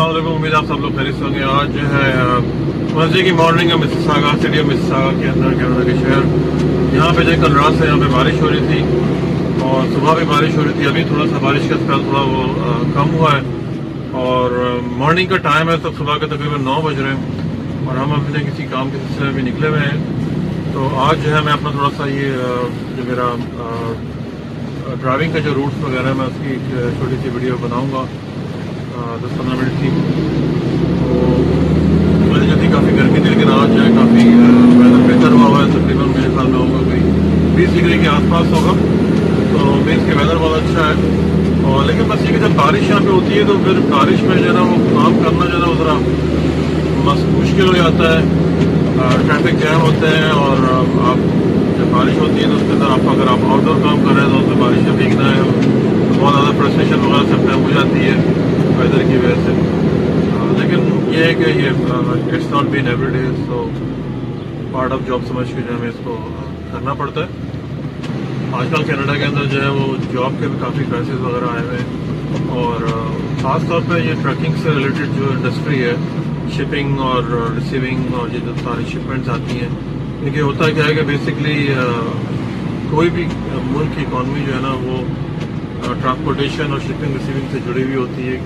अस्सलाम वालेकुम। उम्मीद आप सब लोग खैरियत से होंगे। आज जो है मर्जी की मॉर्निंग है मिसिसागा सिटी ऑफ मिसिसागा के अंदर कनाडा के शहर। यहाँ पे जो कल रात से यहाँ पे बारिश हो रही थी और सुबह भी बारिश हो रही थी। अभी थोड़ा सा बारिश का स्पेल थोड़ा वो कम हुआ है और मॉर्निंग का टाइम है, तो सुबह के तकरीबन 9 बज रहे हैं और हम अपने किसी काम के सिलसिले में भी निकले हुए हैं। तो आज जो है मैं अपना थोड़ा सा ये जो मेरा ड्राइविंग का जो रूट्स वगैरह है मैं उसकी एक छोटी सी वीडियो बनाऊँगा 10-15 मिनट की। तो मुझे जो थी काफ़ी गर्मी थी, लेकिन आज जो है काफ़ी वेदर बेहतर हुआ है। तकरीबन मेरे ख्याल में होगा कोई 20 डिग्री के आसपास होगा, तो मीन्स के वेदर बहुत अच्छा है। और लेकिन बस ये कि जब बारिश यहाँ पे होती है तो फिर बारिश में जो है ना वो काम करना जो है ना ज़रा मुश्किल हो जाता है। ट्रैफिक जैम होते हैं और आप जब बारिश होती है तो उसके अंदर आप अगर आप आउटडोर काम कर रहे हैं तो उसमें बारिश में भीगना है, तो बहुत ज़्यादा फ्रस्ट्रेशन वगैरह सब टाइम हो जाती है वेदर की वजह से। लेकिन ये है कि ये it's not been every day, so part of job समझ के जो हमें इसको करना पड़ता है। आजकल कनाडा के अंदर जो है वो जॉब के भी काफ़ी क्राइसिस वगैरह आए हुए हैं और ख़ास तौर पे ये ट्रकिंग से रिलेटेड जो इंडस्ट्री है, शिपिंग और रिसीविंग और ये जो सारी शिपमेंट्स आती हैं, देखिए होता क्या है कि बेसिकली कोई भी मुल्क की इकॉनमी जो है ना वो ट्रांसपोर्टेशन और शिपिंग रिसीविंग से जुड़ी हुई होती है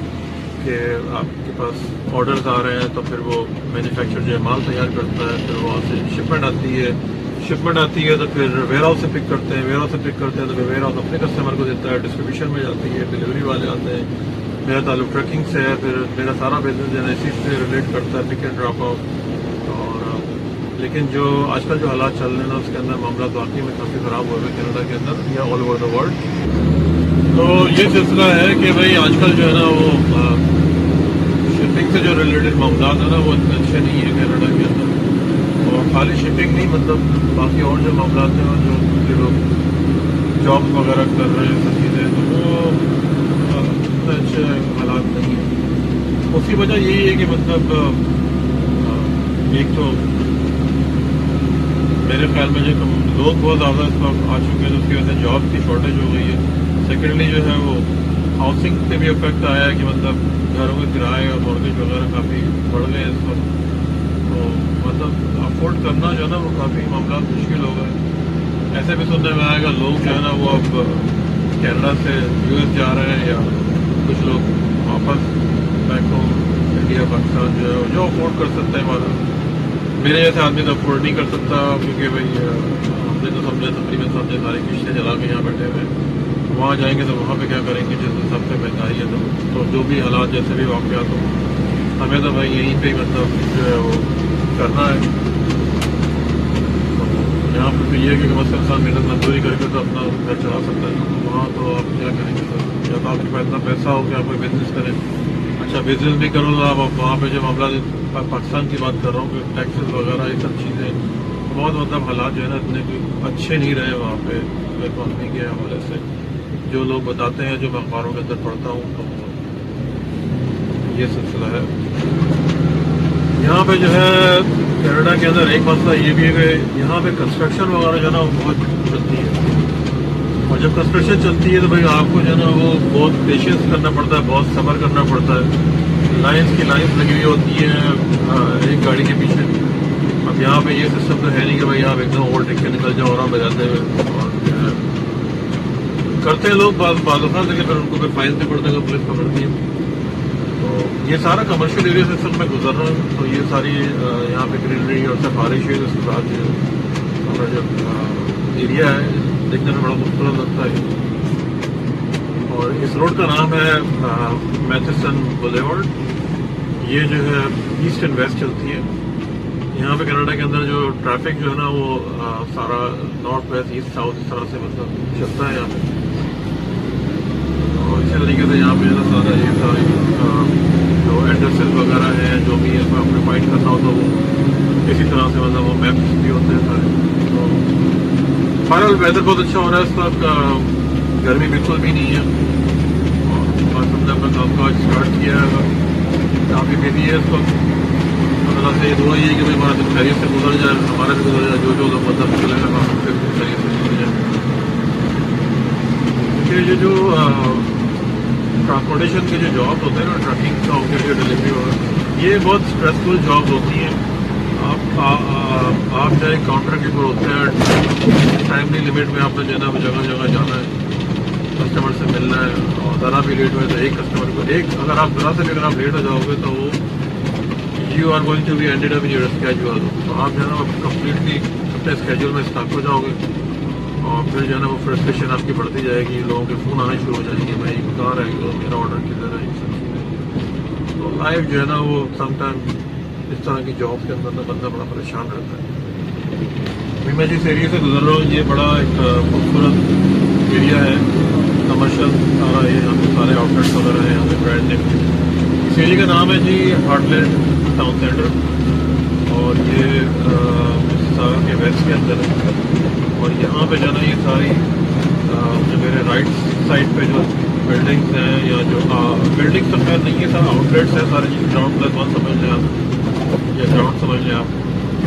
कि आपके पास ऑर्डर्स आ रहे हैं तो फिर वो मैन्युफैक्चर जो है माल तैयार करता है, फिर वहाँ से शिपमेंट आती है तो फिर वेयर हाउस से पिक करते हैं, तो फिर वेयर हाउस अपने कस्टमर को देता है, डिस्ट्रीब्यूशन में जाती है, डिलीवरी वाले आते हैं। मेरा ताल्लुक ट्रकिंग से है, फिर मेरा सारा बिजनेस जो है इसी से रिलेट करता है, पिक एंड ड्रॉप आउट। और लेकिन जो आजकल जो हालात चल रहे हैं ना उसके अंदर मामला वाकई में काफ़ी ख़राब हुए हैं कनाडा के अंदर या ऑल ओवर द वर्ल्ड। तो ये सिलसिला है कि भाई आजकल जो है ना वो शिपिंग से जो रिलेटेड मामला है ना वो इतने अच्छे नहीं है कनाडा के अंदर। और खाली शिपिंग नहीं, मतलब बाकी और जो मामला हैं और जो लोग जॉब वगैरह कर रहे हैं सब चीज़ें, तो वो इतने अच्छे हालात नहीं है। उसकी वजह यही है कि मतलब एक तो मेरे ख्याल में जो लोग बहुत ज़्यादा इस वक्त आ चुके हैं तो उसकी वजह से जॉब की शॉर्टेज हो गई है। सेकेंडली जो है वो हाउसिंग पे भी इफेक्ट आया है कि मतलब घरों के किराए और मॉर्गेज वगैरह काफ़ी बढ़ गए इस वक्त, तो मतलब अफोर्ड करना जो है ना वो काफ़ी मामला मुश्किल हो गए। ऐसे भी सुनने में आएगा लोग जो है ना वो अब कनाडा से यूएस जा रहे हैं या कुछ लोग वापस बैक होम इंडिया पाकिस्तान जो है जो अफोर्ड कर सकते हैं। हमारा मेरे जैसे आदमी तो अफोर्ड नहीं कर सकता, क्योंकि भाई हमने तो तकरीबन समझे सारी किस्तें चला के यहाँ बैठे हुए हैं। वहाँ जाएंगे तो वहाँ पे क्या करेंगे, जिस हिसाब से महंगाई है तो जो भी हालात जैसे भी वाक़यात हो, हमें तो भाई यहीं पे मतलब जो है वो करना है। तो यहाँ पर तो ये है कि कम से कम मेहनत मजदूरी करके तो अपना घर चला सकता है। वहाँ तो आप क्या करेंगे सर, या तो आपके पास इतना पैसा हो कि आप कोई बिजनेस करें, अच्छा बिजनेस भी करो तो आप वहाँ पे जो मामला पाकिस्तान की बात कर रहा हूँ कि टैक्सेस वगैरह ये सब चीज़ें बहुत मतलब हालात जो है ना इतने अच्छे नहीं रहे वहाँ पे इकॉनमी के हवाले से। जो लोग बताते हैं, जो मैं अखबारों के अंदर पढ़ता हूँ, तो ये सिलसिला है। यहाँ पे जो है कनाडा के अंदर एक मसला ये भी है कि यहाँ पे कंस्ट्रक्शन वगैरह जो है ना बहुत चलती है, और जब कंस्ट्रक्शन चलती है तो भाई आपको जो है ना वो बहुत पेशेंस करना पड़ता है, बहुत सब्र करना पड़ता है। लाइन्स की लाइन्स लगी हुई होती हैं एक गाड़ी के पीछे। अब यहाँ पे ये सिस्टम तो है नहीं कि भाई आप एकदम ओवरटेक के निकल जाओ आराम बजाते हुए, और करते हैं लोग बाज़ लेकिन फिर उनको फिर फाइन भी पड़ता है, पुलिस पकड़ती है। तो ये सारा कमर्शियल एरिया से सब में गुजर रहा है, तो ये सारी यहाँ पे ग्रीनरी और सफारिश है, उसके बाद जो हमारा जो एरिया है देखने में बड़ा खूबसूरत लगता है। और इस रोड का नाम है मैथिसन बुलेवार्ड। ये जो है ईस्ट एंड वेस्ट चलती है। यहाँ पे कनाडा के अंदर जो ट्रैफिक जो है ना वो सारा नॉर्थ वेस्ट ईस्ट साउथ इस तरह से मतलब चलता है यहाँ पे। और इसी तरीके से यहाँ पे जो सारा ये सारी जो एड्रेसेस वगैरह हैं, जो भी है आपने फाइंड करना हो तो वो इसी तरह से मतलब वो मैप्स भी होते हैं सारे। तो फाइनल वेदर बहुत अच्छा हो रहा है इस वक्त, गर्मी बिल्कुल भी नहीं है। और हमने अपना काम काज स्टार्ट किया है, काफ़ी बिजी है इस वक्त। अल्लाह से दुआ ये है कि भाई हमारा दिन खैरियत से गुजर जाए, हमारा भी गुजर जाए, जो जो लोग मतलब चलेगा फिर खैरियत से गुजर जाए। क्योंकि ये जो ट्रांसपोर्टेशन के जो जॉब होते हैं ना, ट्रकिंग का हो गया, डिलीवरी होगा, ये बहुत स्ट्रेसफुल जॉब होती हैं। आप चाहे काउंटर के ऊपर होते हैं, टाइमली लिमिट में आपने जो है ना जगह जगह जाना है, कस्टमर से मिलना है, और ज़रा भी लेट हुए तो एक कस्टमर को अगर आप ज़रा से भी अगर आप लेट हो जाओगे तो वो you are going to be ended up in your schedule. तो आप जो है ना कम्प्लीटली अपने स्केड्यूल में स्टक हो जाओगे, और फिर जो है ना वो फ्रस्ट्रेशन आपकी बढ़ती जाएगी, लोगों के फ़ोन आने शुरू हो जाएंगे, भाई कहाँ रह गए, मेरा ऑर्डर किधर है, सब चीज़ें। तो लाइफ जो है ना वो समटाइम इस तरह की जॉब के अंदर ना बंदा बड़ा परेशान रहता है। अभी मैं जिस एरिया से गुजर रहा हूँ, ये बड़ा एक खूबसूरत एरिया है, कमर्शियल सारा, ये यहाँ पे सारे आउटलेट्स वगैरह हैं, यहाँ पे ब्रांड नेम। इस एरिया का नाम है जी हार्टलैंड टाउन सेंटर, और ये सागर के वेस्ट के अंदर है। और यहाँ पे जो है ना ये सारी जो मेरे राइट साइड पे जो बिल्डिंग्स हैं, या जो बिल्डिंग्स तो खैर नहीं है, सारा आउटलेट्स हैं सारे, ग्राउंड प्लस वन समझ लें आप, या ग्राउंड समझ लें आप।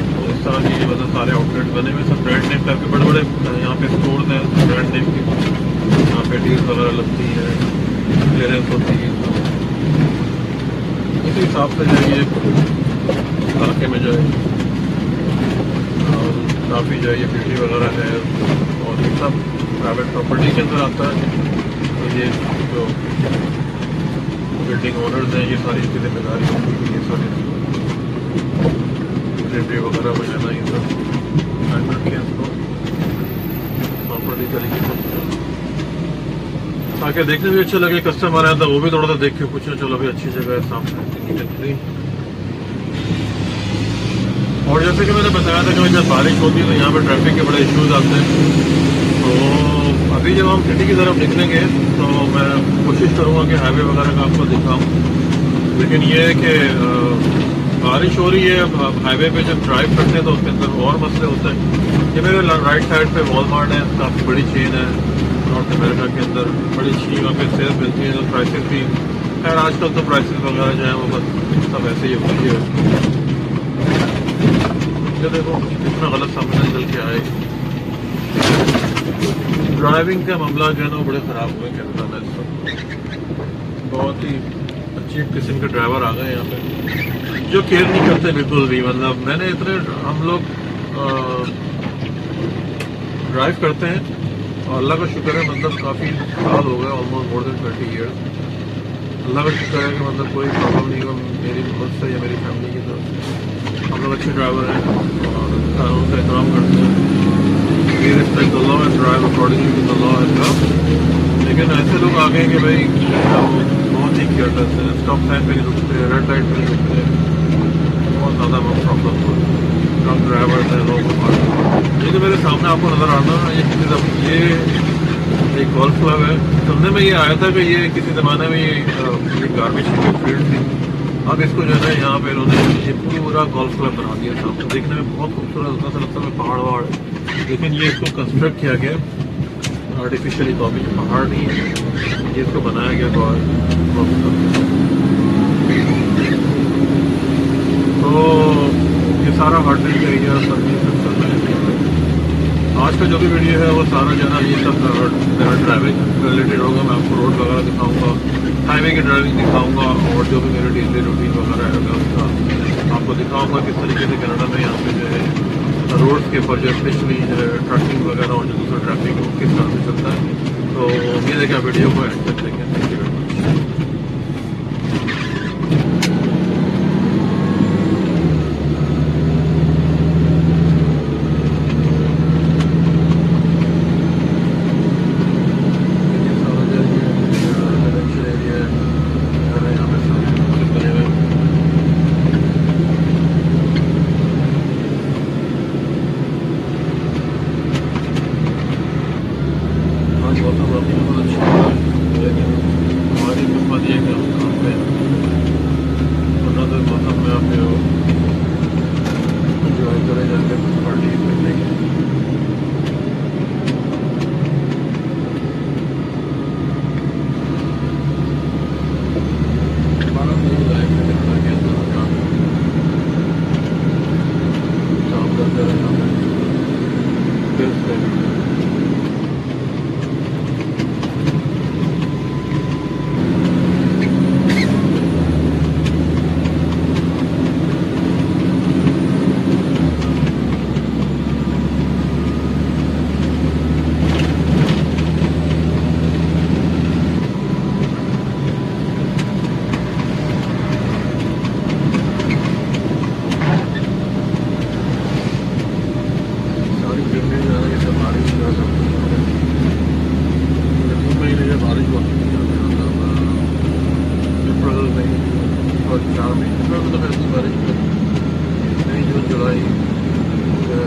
तो इस तरह की मतलब सारे आउटलेट्स बने हुए, सब ब्रांड नेम करके बड़े बड़े यहाँ पे स्टोर्स हैं ब्रांड नेम की, यहाँ पे डील्स वगैरह लगती है, क्लियरेंस होती है। इसी हिसाब से जो ये इलाके में जो है काफ़ी जो है ये बिजली वगैरह है, और ये सब प्राइवेट प्रॉपर्टी के अंदर आता है। तो ये जो बिल्डिंग ओनर्स हैं, ये सारी इसकी जिम्मेदारी होती है, ये सारी डिलीवरी वगैरह बजाना, ये सब टाइम रखें इसको प्रॉपर्टी तरीके से, ताकि देखने भी अच्छा लगे। कस्टमर आया था वो भी थोड़ा सा देख के पूछे, चलो अभी अच्छी जगह है, साफ सुथरी। और जैसे कि मैंने बताया था कि जब बारिश होती है तो यहाँ पर ट्रैफिक के बड़े इश्यूज आते हैं। तो अभी जब हम सिटी की तरफ निकलेंगे तो मैं कोशिश करूँगा कि हाईवे वगैरह का आपको दिखाऊँ, लेकिन ये है कि बारिश हो रही है, हाईवे पे जब ड्राइव करते हैं तो उसके अंदर और मसले होते हैं। ये मेरे राइट साइड पे वॉलमार्ट है, काफ़ी बड़ी चेन है नॉर्थ अमेरिका के अंदर, बड़ी अच्छी वहाँ पे सेल्स मिलती है, तो प्राइसेस भी खैर आजकल तो प्राइसेस वगैरह जो है वो बस सब ऐसे ही होती है। ये देखो कितना गलत सामने निकल के आए। ड्राइविंग का मामला जो है ना बड़े ख़राब हुए कैनेडा में इस वक्त। बहुत ही अच्छी किस्म के ड्राइवर आ गए यहाँ पे जो केयर नहीं करते बिल्कुल भी। मतलब मैंने इतने हम लोग ड्राइव करते हैं और अल्लाह का शुक्र है, मतलब काफ़ी साल हो गए, ऑलमोस्ट मोर देन 20 ईयर्स। अल्लाह का शुक्र है कि मतलब कोई प्रॉब्लम नहीं हुआ मेरी तरफ से या मेरी फैमिली की तरफ से। हम लोग अच्छे ड्राइवर हैं और कानून का एहतराम करते हैं। We respect the law and drive according to the law as well. लेकिन ऐसे लोग आ गए कि भाई बहुत ही केयरलेस है, स्टॉप साइन पे नहीं रुकते, रेड लाइट पे नहीं रुकते, बहुत ज़्यादा प्रॉब्लम हो रही है। ट्रक ड्राइवर है लोग। ये जो मेरे सामने आपको नज़र आना ये एक गोल्फ क्लब है। सुनने में ये आया था कि ये किसी ज़माने में ये गार्बेज की फील्ड थी। अब इसको जो है यहाँ पे इन्होंने ये पूरा गोल्फ क्लब बना दिया था। तो देखने में बहुत खूबसूरत होता सा लगता है, पहाड़ वहाड़, लेकिन ये इसको कंस्ट्रक्ट किया गया आर्टिफिशियली। तो अभी पहाड़ नहीं है, ये इसको बनाया गया गोल्फ क्लब। तो ये सारा हार्टलैंड का एरिया आज का जो भी वीडियो है वो सारा जो है ये सब ड्राइविंग रिलेटेड होगा। मैं आपको रोड वगैरह दिखाऊंगा, हाईवे की ड्राइविंग दिखाऊंगा, और जो भी मेरे डेली रूटीन वगैरह है मैं उसका आपको दिखाऊंगा किस तरीके से कनाडा में यहाँ पे जो है रोड्स के ऊपर जो स्पेशली ट्रैकिंग वगैरह और जो दूसरा ट्रैफिक है किस तरह से चलता है। तो उम्मीद है कि आप वीडियो को एंड तक देखें। Thank you very much. और 4 महीने में मतलब ऐसी बारिश मई जून जुलाई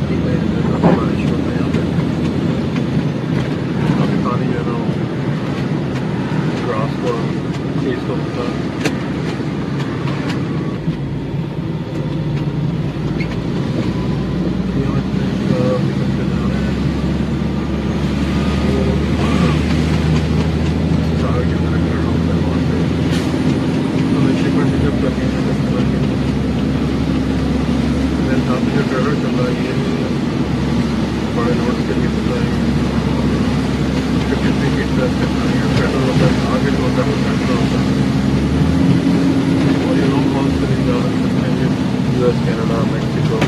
3 महीने में काफ़ी बारिश होता है यहाँ पे। काफ़ी पानी जो है ना ग्रास को फेस को होता है। कनाडा मैक्सिको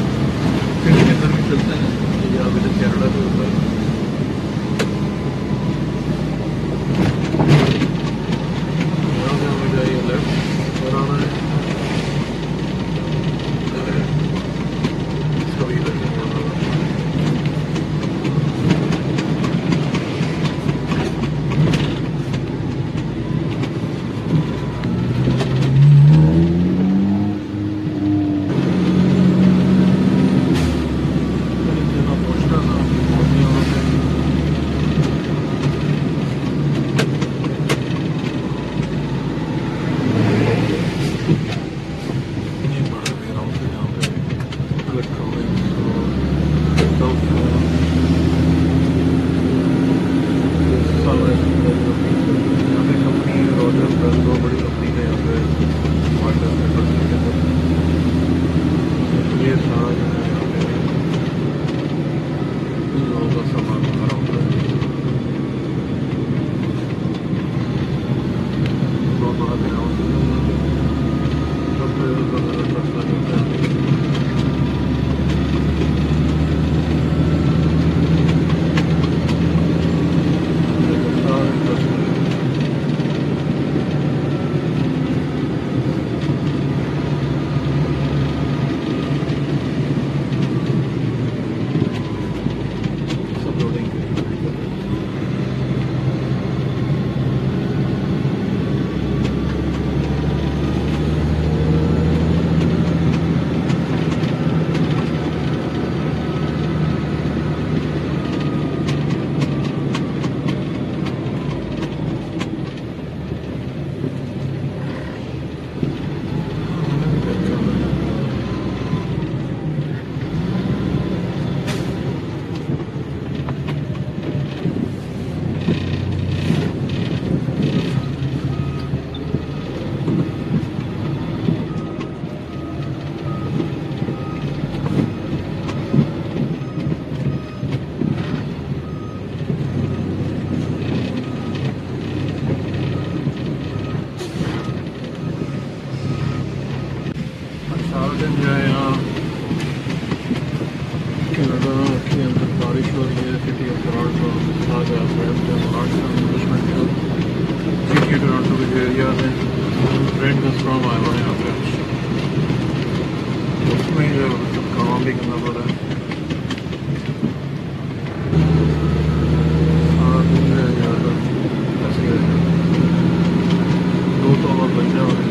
फिर के अंदर भी चलते हैं या अभी तक कनाडा भी होता है। यहाँ से हमें जाइए लेफ्ट और आना है इसका भी लगेगा। सारा दिन जो है यहाँ कनाडा के अंदर बारिश हो रही है। City of Toronto, Mississauga, Brampton, लॉर्डसन, रिचमंड हिल, जीटी टोरंटो के जो एरियाज हैं रेड का स्टॉर्म आया हुआ है यहाँ पे। उसमें जो सब काम भी करना पड़ रहा है। सारा दिन जो है ज़्यादा ऐसे ही 2 और बच्चे हो रहे हैं।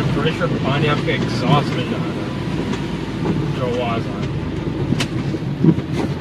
I'm pretty sure पानी आपके एग्जॉस्ट में जा रहा है जो आवाज आ रही है